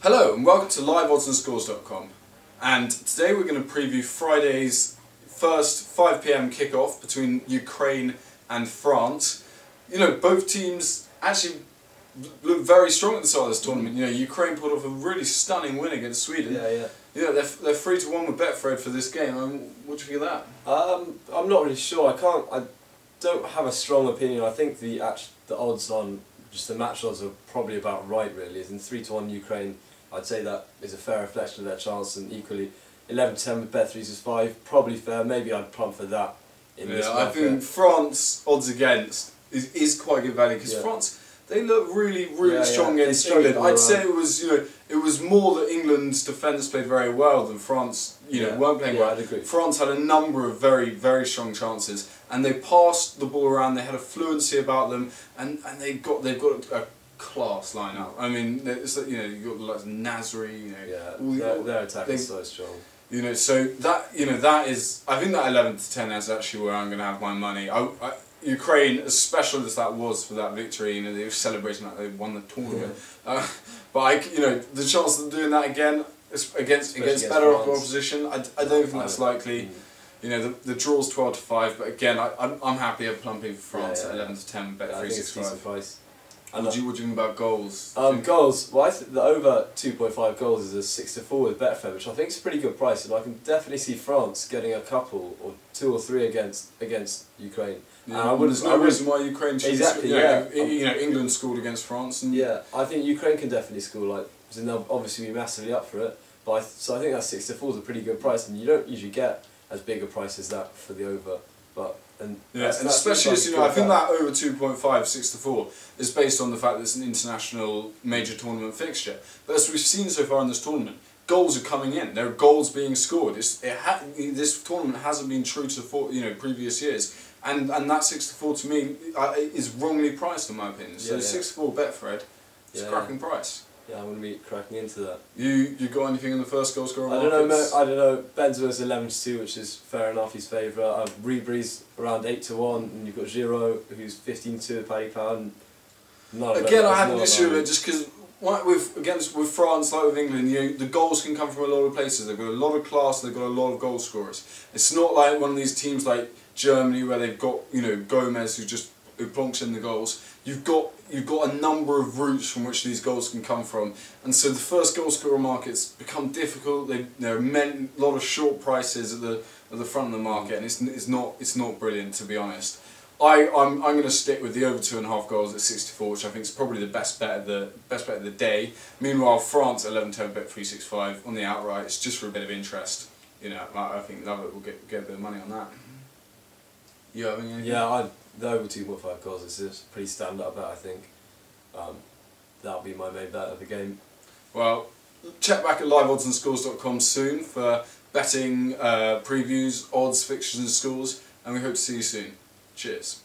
Hello and welcome to liveoddsandscores.com, and today we're going to preview Friday's first 5 PM kickoff between Ukraine and France. You know, both teams actually look very strong at the start of this tournament. You know, Ukraine pulled off a really stunning win against Sweden. Yeah, they're 3-1 with Betfred for this game. What do you think of that? I'm not really sure. I don't have a strong opinion. I think the odds on just the match odds are probably about right. Really, as in 3-1 Ukraine. I'd say that is a fair reflection of their chance, and equally 11-10 with Bet365 probably fair. Maybe I'd plump for that in this market. I think France odds against is quite good value because France, they look really strong against England. I'd say it was more that England's defence played very well than France weren't playing well. I'd agree. France had a number of very strong chances, and they passed the ball around. They had a fluency about them, and they've got a class lineup. I mean, it's like, you've got the likes of Nasri. Their attack is so strong. So that is. I think that 11-10 is actually where I'm going to have my money. Ukraine, as special as that was for that victory, they were celebrating like they won the tournament. But the chance of them doing that again against better opposition, I don't think that's likely. The draw's 12-5, but again, I'm happy at plumping for France at 11-10. Bet 365. What do you think about goals? Goals. Well, I think the over 2.5 goals is a 6-4 with Betfair, which I think is a pretty good price, and I can definitely see France getting a couple or 2 or 3 against Ukraine. Yeah, there's no reason why Ukraine should. Exactly. England scored against France. And I think Ukraine can definitely score. And they'll obviously be massively up for it. But so I think that 6-4 is a pretty good price, and you don't usually get as big a price as that for the over. And especially as I think that over 2.5 6-4 is based on the fact that it's an international major tournament fixture. But as we've seen so far in this tournament, goals are coming in. There are goals being scored. This tournament hasn't been true to previous years, and that 6-4 to me is wrongly priced in my opinion. So 6-4 Betfred is a cracking price. Yeah, I'm going to be cracking into that. You got anything in the first goal scorer? I don't know. Benzema's 11-2, which is fair enough. He's favourite. Ribery's around 8-1, and you've got Giroud, who's 15-2 with Paddy Power. Again, I have an issue with it just because, with France, like with England, the goals can come from a lot of places. They've got a lot of class. They've got a lot of goal scorers. It's not like one of these teams like Germany where they've got Gomez who plonks in the goals. You've got a number of routes from which these goals can come from, and so the first goal scorer markets become difficult. There are a lot of short prices at the front of the market, and it's not brilliant, to be honest. I'm going to stick with the over 2.5 goals at 64, which I think is probably the best bet of the day. Meanwhile, France 11-10 Bet 365 on the outright. It's just for a bit of interest. I think Lovett will get a bit of money on that. You having anything? The over 2.5 goals is a pretty stand-up bet, I think. That'll be my main bet of the game. Well, check back at liveoddsandscores.com soon for betting previews, odds, fixtures and scores, and we hope to see you soon. Cheers.